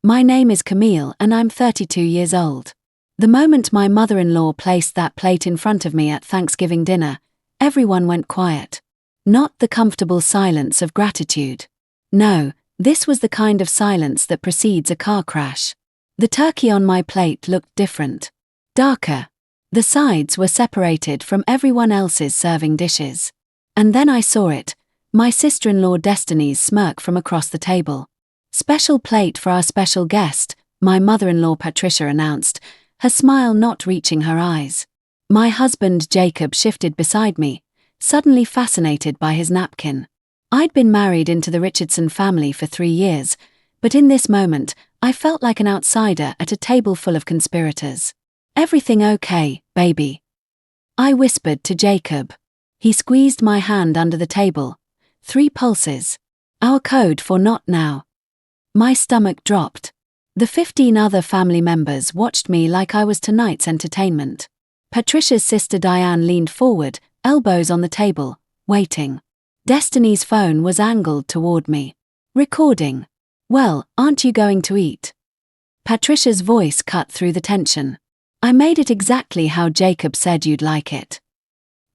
My name is Camille and I'm 32 years old. The moment my mother-in-law placed that plate in front of me at Thanksgiving dinner, everyone went quiet. Not the comfortable silence of gratitude. No, this was the kind of silence that precedes a car crash. The turkey on my plate looked different. Darker. The sides were separated from everyone else's serving dishes. And then I saw it, my sister-in-law Destiny's smirk from across the table. Special plate for our special guest, my mother-in-law Patricia announced, her smile not reaching her eyes. My husband Jacob shifted beside me, suddenly fascinated by his napkin. I'd been married into the Richardson family for 3 years, but in this moment, I felt like an outsider at a table full of conspirators. "Everything okay, baby?" I whispered to Jacob. He squeezed my hand under the table. 3 pulses. Our code for not now. My stomach dropped. The 15 other family members watched me like I was tonight's entertainment. Patricia's sister Diane leaned forward, elbows on the table, waiting. Destiny's phone was angled toward me. Recording. "Well, aren't you going to eat?" Patricia's voice cut through the tension. "I made it exactly how Jacob said you'd like it."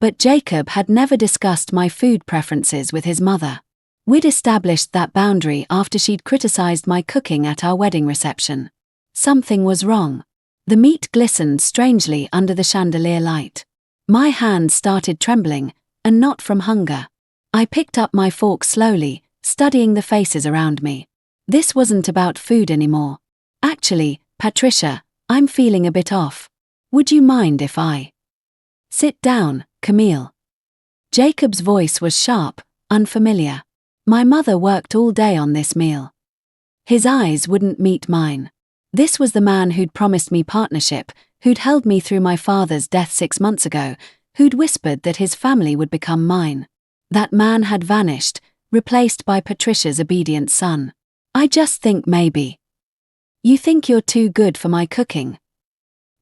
But Jacob had never discussed my food preferences with his mother. We'd established that boundary after she'd criticized my cooking at our wedding reception. Something was wrong. The meat glistened strangely under the chandelier light. My hands started trembling, and not from hunger. I picked up my fork slowly, studying the faces around me. This wasn't about food anymore. "Actually, Patricia, I'm feeling a bit off. Would you mind if I—" "Sit down, Camille." Jacob's voice was sharp, unfamiliar. My mother worked all day on this meal. His eyes wouldn't meet mine. This was the man who'd promised me partnership, who'd held me through my father's death 6 months ago, who'd whispered that his family would become mine. That man had vanished, replaced by Patricia's obedient son. "I just think maybe. You think you're too good for my cooking?"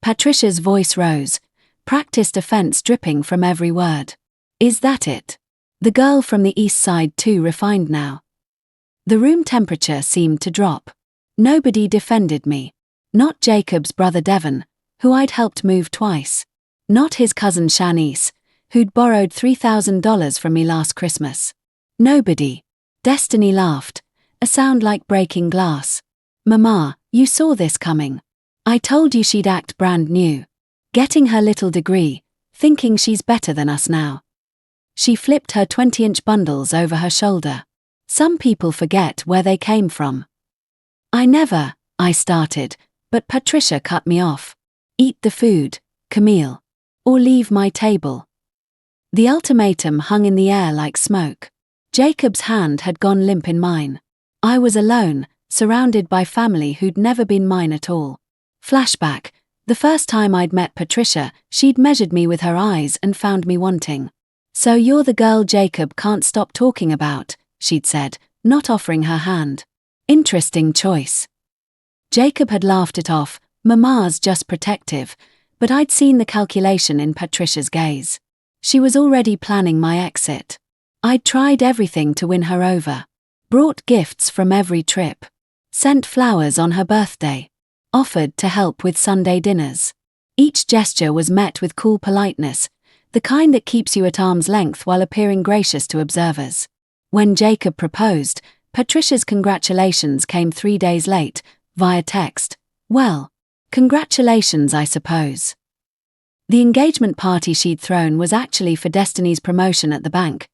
Patricia's voice rose, practiced offense dripping from every word. "Is that it?" The girl from the east side too refined now. The room temperature seemed to drop. Nobody defended me. Not Jacob's brother Devon, who I'd helped move twice. Not his cousin Shanice, who'd borrowed $3,000 from me last Christmas. Nobody. Destiny laughed, a sound like breaking glass. "Mama, you saw this coming. I told you she'd act brand new. Getting her little degree, thinking she's better than us now." She flipped her 20-inch bundles over her shoulder. "Some people forget where they came from." I started, but Patricia cut me off. "Eat the food, Camille. Or leave my table." The ultimatum hung in the air like smoke. Jacob's hand had gone limp in mine. I was alone, surrounded by family who'd never been mine at all. Flashback. The first time I'd met Patricia, she'd measured me with her eyes and found me wanting. "So you're the girl Jacob can't stop talking about," she'd said, not offering her hand. "Interesting choice." Jacob had laughed it off, "Mama's just protective," but I'd seen the calculation in Patricia's gaze. She was already planning my exit. I'd tried everything to win her over. Brought gifts from every trip. Sent flowers on her birthday. Offered to help with Sunday dinners. Each gesture was met with cool politeness, the kind that keeps you at arm's length while appearing gracious to observers. When Jacob proposed, Patricia's congratulations came 3 days late, via text. "Well, congratulations, I suppose." The engagement party she'd thrown was actually for Destiny's promotion at the bank.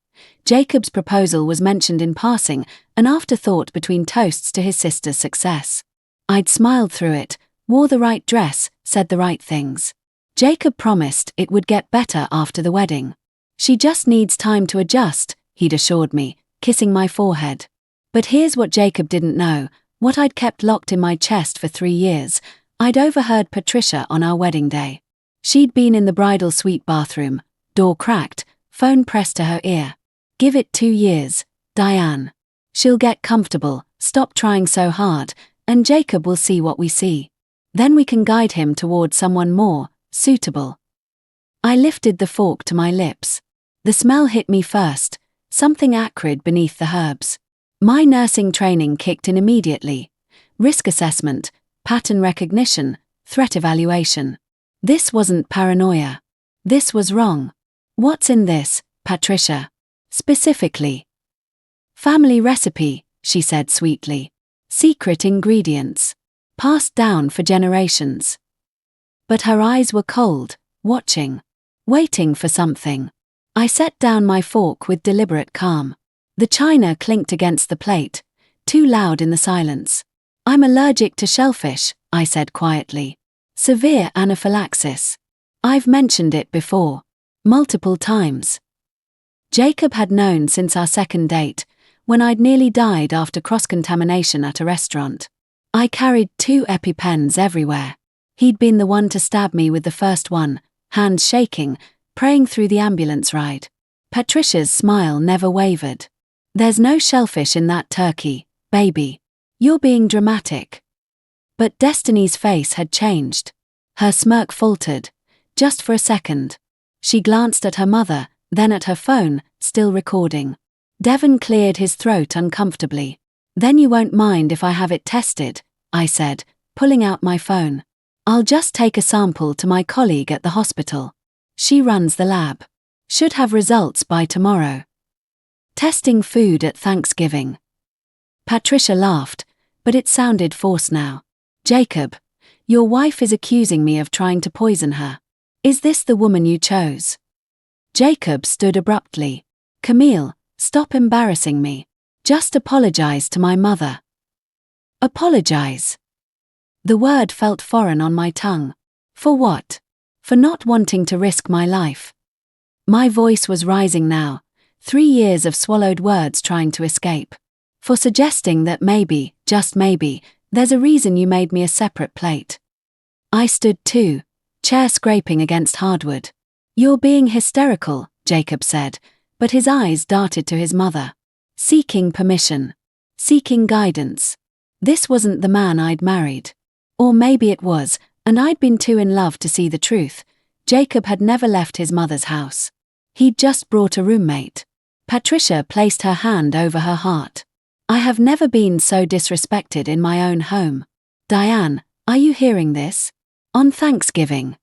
Jacob's proposal was mentioned in passing, an afterthought between toasts to his sister's success. I'd smiled through it, wore the right dress, said the right things. Jacob promised it would get better after the wedding. "She just needs time to adjust," he'd assured me, kissing my forehead. But here's what Jacob didn't know, what I'd kept locked in my chest for 3 years. I'd overheard Patricia on our wedding day. She'd been in the bridal suite bathroom, door cracked, phone pressed to her ear. "Give it 2 years, Diane. She'll get comfortable, stop trying so hard, and Jacob will see what we see. Then we can guide him toward someone more suitable." I lifted the fork to my lips. The smell hit me first, something acrid beneath the herbs. My nursing training kicked in immediately. risk assessment, pattern recognition, threat evaluation. This wasn't paranoia. This was wrong. What's in this, Patricia? Specifically. Family recipe, she said sweetly. Secret ingredients. Passed down for generations. But her eyes were cold, watching. Waiting for something. I set down my fork with deliberate calm. The china clinked against the plate, too loud in the silence. I'm allergic to shellfish, I said quietly. Severe anaphylaxis. I've mentioned it before. Multiple times. Jacob had known since our second date, when I'd nearly died after cross-contamination at a restaurant. I carried 2 EpiPens everywhere. He'd been the one to stab me with the first one, hands shaking, praying through the ambulance ride. Patricia's smile never wavered. There's no shellfish in that turkey, baby. You're being dramatic. But Destiny's face had changed. Her smirk faltered, just for a second. She glanced at her mother, then at her phone, still recording. Devon cleared his throat uncomfortably. Then you won't mind if I have it tested, I said, pulling out my phone. I'll just take a sample to my colleague at the hospital. She runs the lab. Should have results by tomorrow. Testing food at Thanksgiving. Patricia laughed, but it sounded forced now. Jacob, your wife is accusing me of trying to poison her. Is this the woman you chose? Jacob stood abruptly. Camille, stop embarrassing me. Just apologize to my mother. Apologize. The word felt foreign on my tongue. For what? For not wanting to risk my life. My voice was rising now, 3 years of swallowed words trying to escape. For suggesting that maybe, just maybe, there's a reason you made me a separate plate. I stood too, chair scraping against hardwood. You're being hysterical, Jacob said, but his eyes darted to his mother. Seeking permission. Seeking guidance. This wasn't the man I'd married. Or maybe it was, and I'd been too in love to see the truth. Jacob had never left his mother's house. He'd just brought a roommate. Patricia placed her hand over her heart. I have never been so disrespected in my own home. Diane, are you hearing this? On Thanksgiving.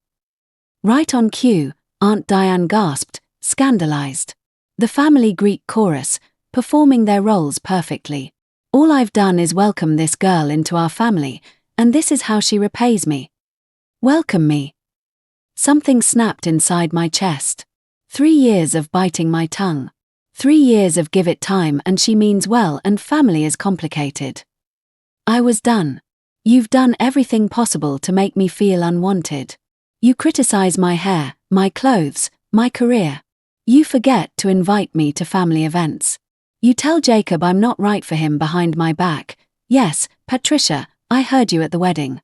Right on cue, Aunt Diane gasped, scandalized. The family Greek chorus, performing their roles perfectly. All I've done is welcome this girl into our family, and this is how she repays me. Welcome me. Something snapped inside my chest. 3 years of biting my tongue. 3 years of give it time and she means well and family is complicated. I was done. You've done everything possible to make me feel unwanted. You criticize my hair, my clothes, my career. You forget to invite me to family events. You tell Jacob I'm not right for him behind my back. Yes, Patricia, I heard you at the wedding.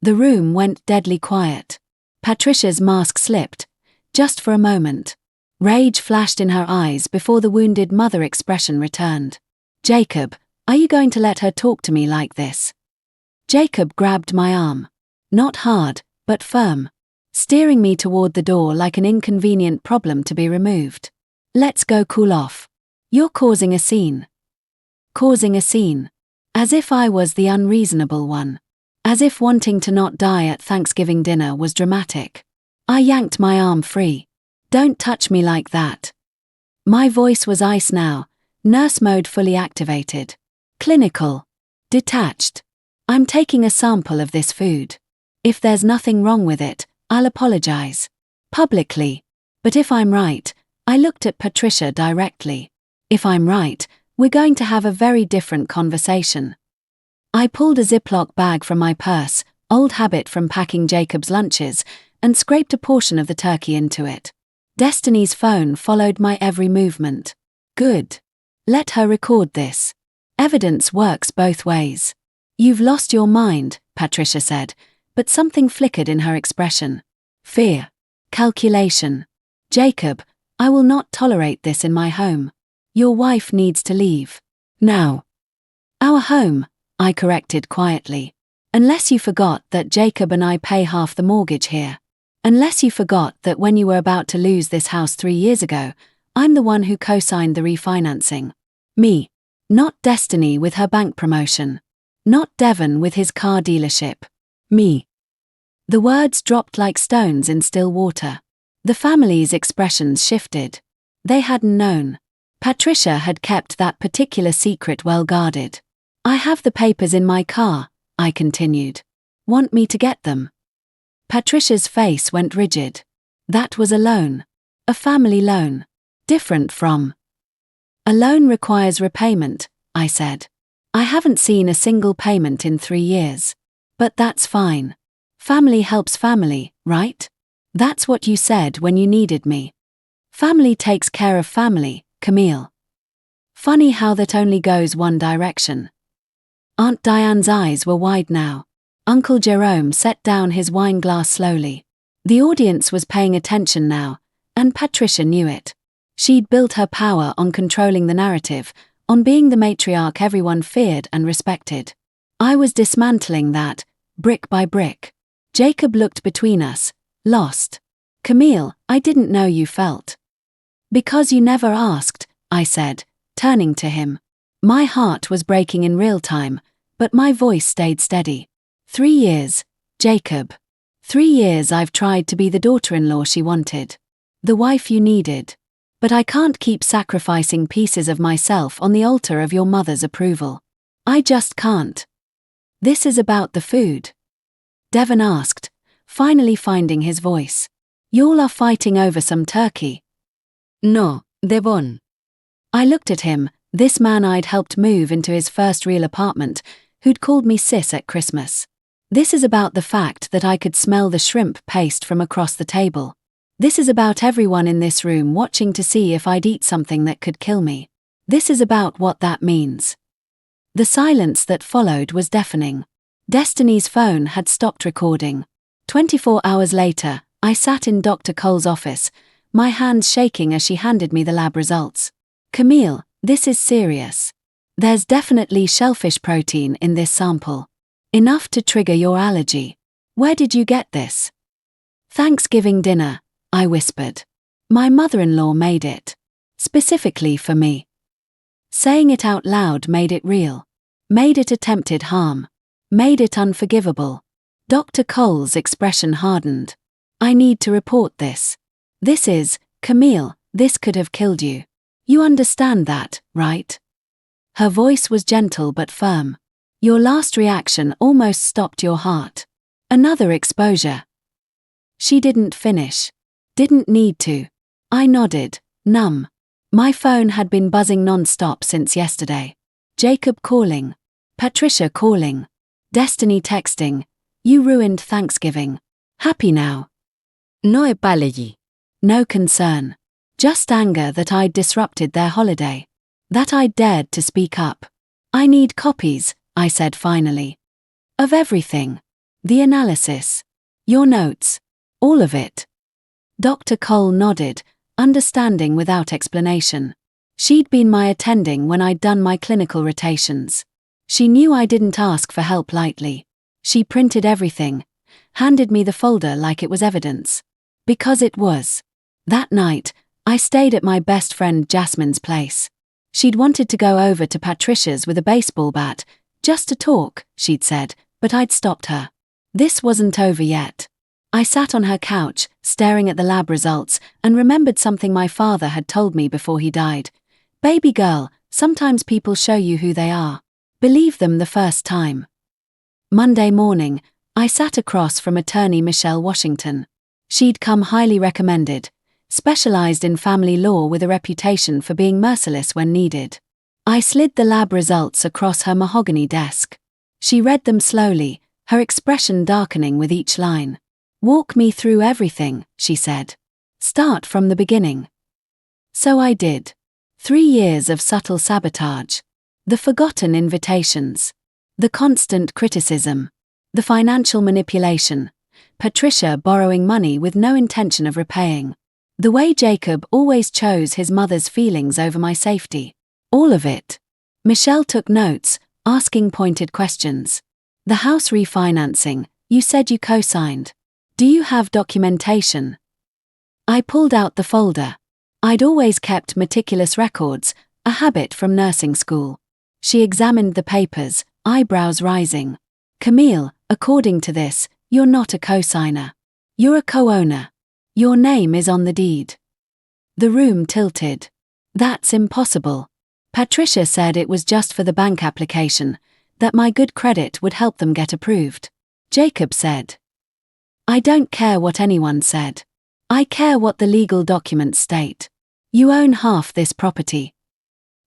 The room went deadly quiet. Patricia's mask slipped, just for a moment. Rage flashed in her eyes before the wounded mother expression returned. Jacob, are you going to let her talk to me like this? Jacob grabbed my arm. Not hard, but firm. Steering me toward the door like an inconvenient problem to be removed. Let's go cool off. You're causing a scene. Causing a scene. As if I was the unreasonable one. As if wanting to not die at Thanksgiving dinner was dramatic. I yanked my arm free. Don't touch me like that. My voice was ice now, nurse mode fully activated. Clinical. Detached. I'm taking a sample of this food. If there's nothing wrong with it, I'll apologize. Publicly. But if I'm right, I looked at Patricia directly. If I'm right, we're going to have a very different conversation. I pulled a Ziploc bag from my purse, old habit from packing Jacob's lunches, and scraped a portion of the turkey into it. Destiny's phone followed my every movement. Good. Let her record this. Evidence works both ways. You've lost your mind, Patricia said, but something flickered in her expression. Fear. Calculation. Jacob, I will not tolerate this in my home. Your wife needs to leave. Now. Our home, I corrected quietly. Unless you forgot that Jacob and I pay half the mortgage here. Unless you forgot that when you were about to lose this house 3 years ago, I'm the one who co-signed the refinancing. Me. Not Destiny with her bank promotion. Not Devon with his car dealership. Me. The words dropped like stones in still water. The family's expressions shifted. They hadn't known. Patricia had kept that particular secret well guarded. I have the papers in my car, I continued. Want me to get them? Patricia's face went rigid. That was a loan. A family loan. Different from. A loan requires repayment, I said. I haven't seen a single payment in 3 years. But that's fine. Family helps family, right? That's what you said when you needed me. Family takes care of family, Camille. Funny how that only goes one direction. Aunt Diane's eyes were wide now. Uncle Jerome set down his wine glass slowly. The audience was paying attention now, and Patricia knew it. She'd built her power on controlling the narrative, on being the matriarch everyone feared and respected. I was dismantling that, brick by brick. Jacob looked between us, lost. Camille, I didn't know you felt. Because you never asked, I said, turning to him. My heart was breaking in real time, but my voice stayed steady. 3 years, Jacob. 3 years I've tried to be the daughter-in-law she wanted. The wife you needed. But I can't keep sacrificing pieces of myself on the altar of your mother's approval. I just can't. This is about the food. Devon asked, finally finding his voice. Y'all are fighting over some turkey. No, Devon. I looked at him, this man I'd helped move into his first real apartment, who'd called me sis at Christmas. This is about the fact that I could smell the shrimp paste from across the table. This is about everyone in this room watching to see if I'd eat something that could kill me. This is about what that means. The silence that followed was deafening. Destiny's phone had stopped recording. 24 hours later, I sat in Dr. Cole's office, my hands shaking as she handed me the lab results. Camille, this is serious. There's definitely shellfish protein in this sample. Enough to trigger your allergy. Where did you get this? Thanksgiving dinner, I whispered. My mother-in-law made it. Specifically for me. Saying it out loud made it real. Made it attempted harm. Made it unforgivable. Dr. Cole's expression hardened. I need to report this. This is, Camille, this could have killed you. You understand that, right? Her voice was gentle but firm. Your last reaction almost stopped your heart. Another exposure. She didn't finish. Didn't need to. I nodded, numb. My phone had been buzzing non-stop since yesterday. Jacob calling. Patricia calling. Destiny texting. You ruined Thanksgiving. Happy now? No apology. No concern. Just anger that I'd disrupted their holiday. That I'd dared to speak up. I need copies, I said finally. Of everything. The analysis. Your notes. All of it. Dr. Cole nodded, understanding without explanation. She'd been my attending when I'd done my clinical rotations. She knew I didn't ask for help lightly. She printed everything, handed me the folder like it was evidence. Because it was. That night, I stayed at my best friend Jasmine's place. She'd wanted to go over to Patricia's with a baseball bat, just to talk, she'd said, but I'd stopped her. This wasn't over yet. I sat on her couch, staring at the lab results, and remembered something my father had told me before he died. Baby girl, sometimes people show you who they are. Believe them the first time. Monday morning, I sat across from attorney Michelle Washington. She'd come highly recommended, specialized in family law with a reputation for being merciless when needed. I slid the lab results across her mahogany desk. She read them slowly, her expression darkening with each line. Walk me through everything, she said. Start from the beginning. So I did. 3 years of subtle sabotage. The forgotten invitations. The constant criticism. The financial manipulation. Patricia borrowing money with no intention of repaying. The way Jacob always chose his mother's feelings over my safety. All of it. Michelle took notes, asking pointed questions. The house refinancing, you said you co-signed. Do you have documentation? I pulled out the folder. I'd always kept meticulous records, a habit from nursing school. She examined the papers, eyebrows rising. Camille, according to this, you're not a co-signer. You're a co-owner. Your name is on the deed. The room tilted. That's impossible. Patricia said it was just for the bank application, that my good credit would help them get approved. Jacob said. I don't care what anyone said. I care what the legal documents state. You own half this property.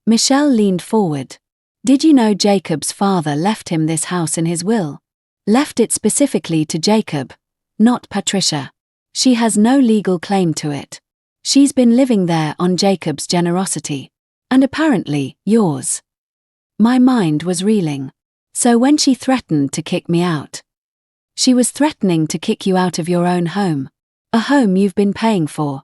Michelle leaned forward. Did you know Jacob's father left him this house in his will? Left it specifically to Jacob, not Patricia. She has no legal claim to it. She's been living there on Jacob's generosity. And apparently, yours. My mind was reeling. So when she threatened to kick me out. She was threatening to kick you out of your own home. A home you've been paying for.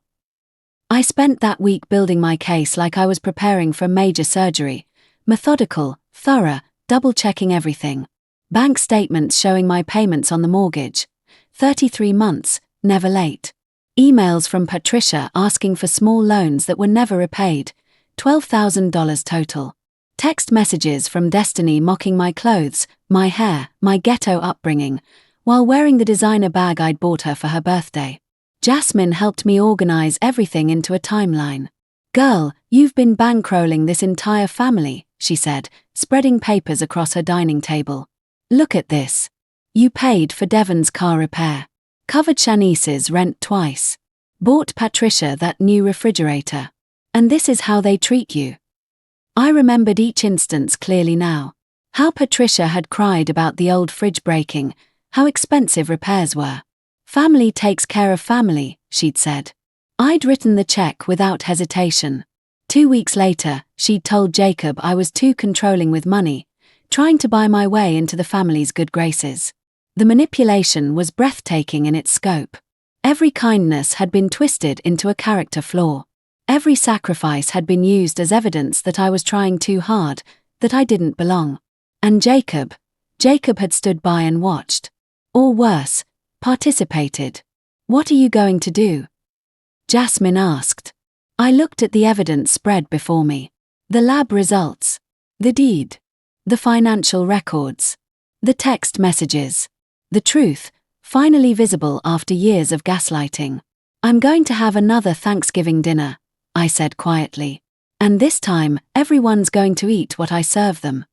I spent that week building my case like I was preparing for major surgery. Methodical, thorough, double-checking everything. Bank statements showing my payments on the mortgage. 33 months, never late. Emails from Patricia asking for small loans that were never repaid. $12,000 total. Text messages from Destiny mocking my clothes, my hair, my ghetto upbringing, while wearing the designer bag I'd bought her for her birthday. Jasmine helped me organize everything into a timeline. Girl, you've been bankrolling this entire family, she said, spreading papers across her dining table. Look at this. You paid for Devon's car repair. Covered Shanice's rent twice. Bought Patricia that new refrigerator. And this is how they treat you. I remembered each instance clearly now. How Patricia had cried about the old fridge breaking, how expensive repairs were. Family takes care of family, she'd said. I'd written the check without hesitation. 2 weeks later, she'd told Jacob I was too controlling with money, trying to buy my way into the family's good graces. The manipulation was breathtaking in its scope. Every kindness had been twisted into a character flaw. Every sacrifice had been used as evidence that I was trying too hard, that I didn't belong. And Jacob had stood by and watched. Or worse, participated. What are you going to do? Jasmine asked. I looked at the evidence spread before me. The lab results. The deed. The financial records. The text messages. The truth, finally visible after years of gaslighting. I'm going to have another Thanksgiving dinner, I said quietly. And this time, everyone's going to eat what I serve them.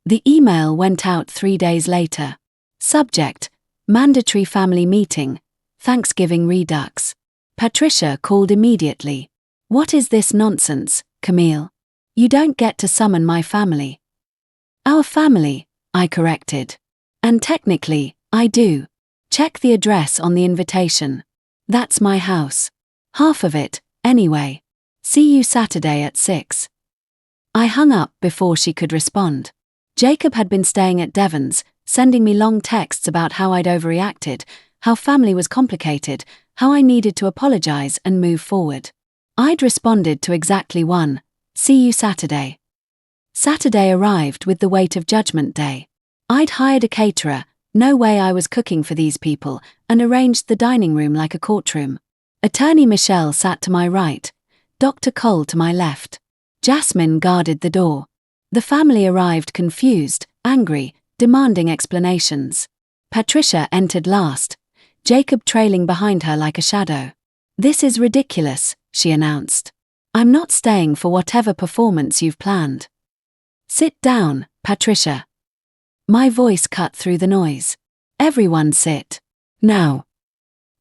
The email went out 3 days later. Subject, mandatory family meeting, Thanksgiving redux. Patricia called immediately. What is this nonsense, Camille? You don't get to summon my family. Our family, I corrected. And technically, I do. Check the address on the invitation. That's my house. Half of it, anyway. See you Saturday at 6. I hung up before she could respond. Jacob had been staying at Devon's, sending me long texts about how I'd overreacted, how family was complicated, how I needed to apologize and move forward. I'd responded to exactly one, see you Saturday. Saturday arrived with the weight of Judgment Day. I'd hired a caterer, no way I was cooking for these people, and arranged the dining room like a courtroom. Attorney Michelle sat to my right, Dr. Cole to my left. Jasmine guarded the door. The family arrived confused, angry, demanding explanations. Patricia entered last, Jacob trailing behind her like a shadow. This is ridiculous, she announced. I'm not staying for whatever performance you've planned. Sit down, Patricia. My voice cut through the noise. Everyone sit. Now.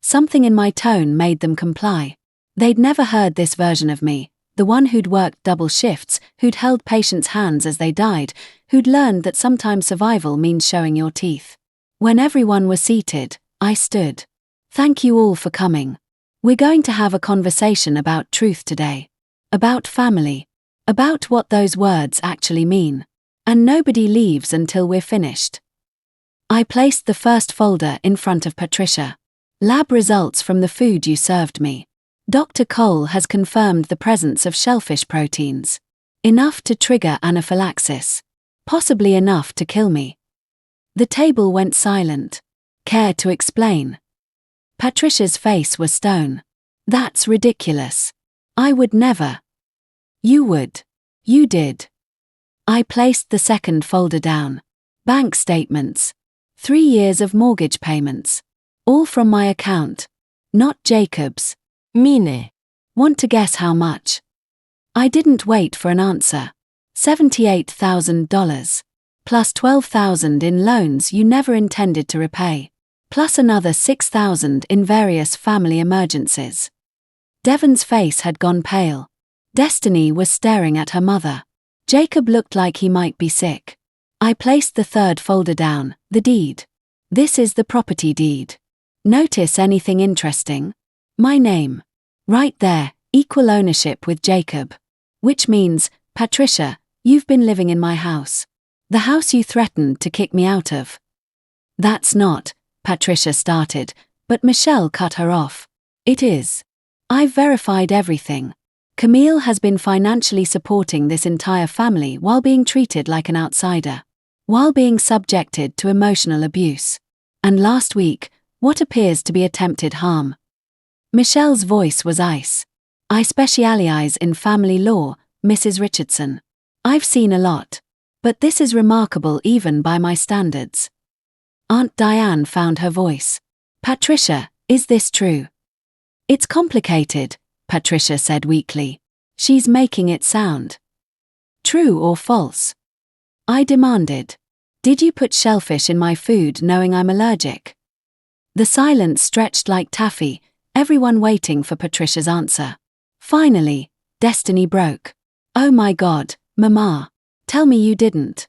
Something in my tone made them comply. They'd never heard this version of me, the one who'd worked double shifts, who'd held patients' hands as they died, who'd learned that sometimes survival means showing your teeth. When everyone was seated, I stood. Thank you all for coming. We're going to have a conversation about truth today. About family. About what those words actually mean. And nobody leaves until we're finished. I placed the first folder in front of Patricia. Lab results from the food you served me. Dr. Cole has confirmed the presence of shellfish proteins. Enough to trigger anaphylaxis. Possibly enough to kill me. The table went silent. Care to explain? Patricia's face was stone. That's ridiculous. I would never. You would. You did. I placed the second folder down. bank statements, 3 years of mortgage payments. All from my account, not Jacob's. Mine. Want to guess how much? I didn't wait for an answer. $78,000. Plus $12,000 in loans you never intended to repay. Plus another $6,000 in various family emergencies. Devon's face had gone pale. Destiny was staring at her mother. Jacob looked like he might be sick. I placed the third folder down, the deed. This is the property deed. Notice anything interesting? My name. Right there, equal ownership with Jacob. Which means, Patricia, you've been living in my house. The house you threatened to kick me out of. That's not, Patricia started, but Michelle cut her off. It is. I've verified everything. Camille has been financially supporting this entire family while being treated like an outsider. While being subjected to emotional abuse. And last week, what appears to be attempted harm. Michelle's voice was ice. I specialize in family law, Mrs. Richardson. I've seen a lot. But this is remarkable even by my standards. Aunt Diane found her voice. Patricia, is this true? It's complicated, Patricia said weakly. She's making it sound. True or false? I demanded. Did you put shellfish in my food knowing I'm allergic? The silence stretched like taffy, everyone waiting for Patricia's answer. Finally, Destiny broke. Oh my God, Mama. Tell me you didn't.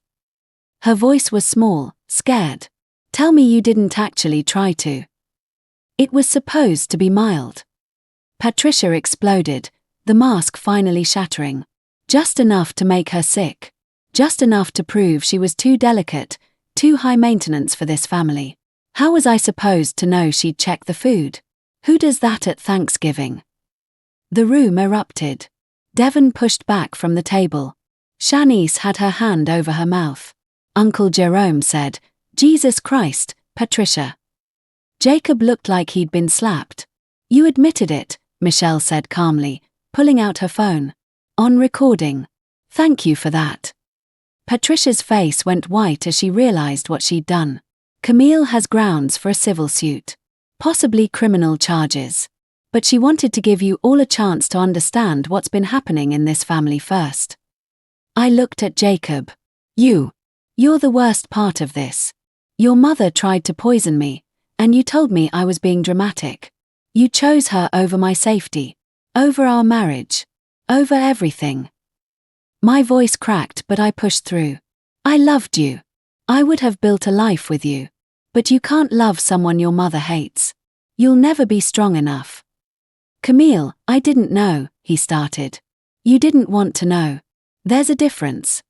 Her voice was small, scared. Tell me you didn't actually try to. It was supposed to be mild. Patricia exploded, the mask finally shattering. Just enough to make her sick. Just enough to prove she was too delicate, too high maintenance for this family. How was I supposed to know she'd check the food? Who does that at Thanksgiving? The room erupted. Devon pushed back from the table. Shanice had her hand over her mouth. Uncle Jerome said, Jesus Christ, Patricia. Jacob looked like he'd been slapped. You admitted it, Michelle said calmly, pulling out her phone. On recording. Thank you for that. Patricia's face went white as she realized what she'd done. Camille has grounds for a civil suit. Possibly criminal charges. But she wanted to give you all a chance to understand what's been happening in this family first. I looked at Jacob. You're the worst part of this. Your mother tried to poison me, and you told me I was being dramatic. You chose her over my safety, over our marriage, over everything. My voice cracked, but I pushed through. I loved you. I would have built a life with you. But you can't love someone your mother hates. You'll never be strong enough. Camille, I didn't know, he started. You didn't want to know. There's a difference.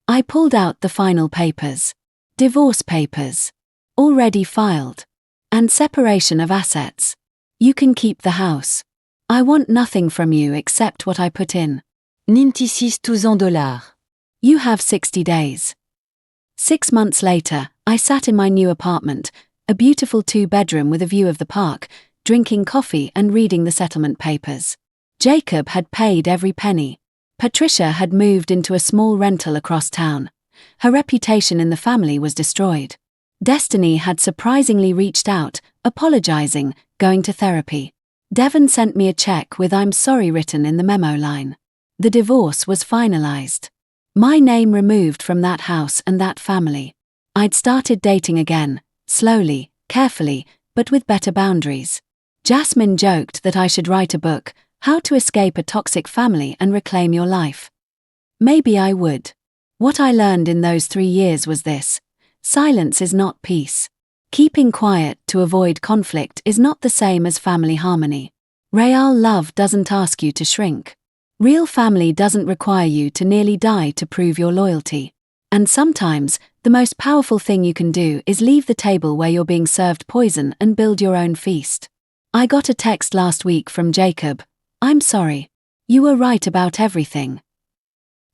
I pulled out the final papers. Divorce papers. Already filed. And separation of assets. You can keep the house. I want nothing from you except what I put in. $96,000. You have 60 days. 6 months later, I sat in my new apartment, a beautiful 2-bedroom with a view of the park, drinking coffee and reading the settlement papers. Jacob had paid every penny. Patricia had moved into a small rental across town. Her reputation in the family was destroyed. Destiny had surprisingly reached out, apologizing, going to therapy. Devon sent me a check with "I'm sorry" written in the memo line. The divorce was finalized. My name removed from that house and that family. I'd started dating again, slowly, carefully, but with better boundaries. Jasmine joked that I should write a book, How to Escape a Toxic Family and Reclaim Your Life. Maybe I would. What I learned in those 3 years was this: silence is not peace. Keeping quiet to avoid conflict is not the same as family harmony. Real love doesn't ask you to shrink. Real family doesn't require you to nearly die to prove your loyalty. And sometimes, the most powerful thing you can do is leave the table where you're being served poison and build your own feast. I got a text last week from Jacob. I'm sorry. You were right about everything.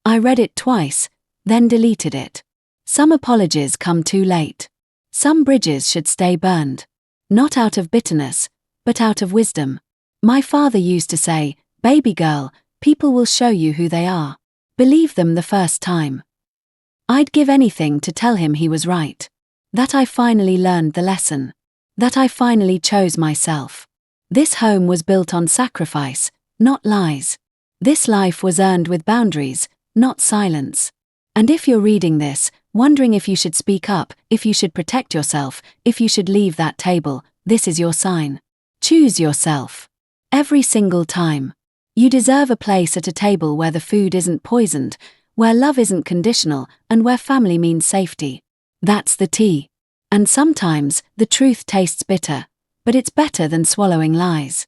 I read it twice, then deleted it. Some apologies come too late. Some bridges should stay burned. Not out of bitterness, but out of wisdom. My father used to say, "Baby girl, people will show you who they are. Believe them the first time." I'd give anything to tell him he was right. That I finally learned the lesson. That I finally chose myself. This home was built on sacrifice, not lies. This life was earned with boundaries, not silence. And if you're reading this, wondering if you should speak up, if you should protect yourself, if you should leave that table, this is your sign. Choose yourself. Every single time. You deserve a place at a table where the food isn't poisoned, where love isn't conditional, and where family means safety. That's the tea. And sometimes, the truth tastes bitter, but it's better than swallowing lies.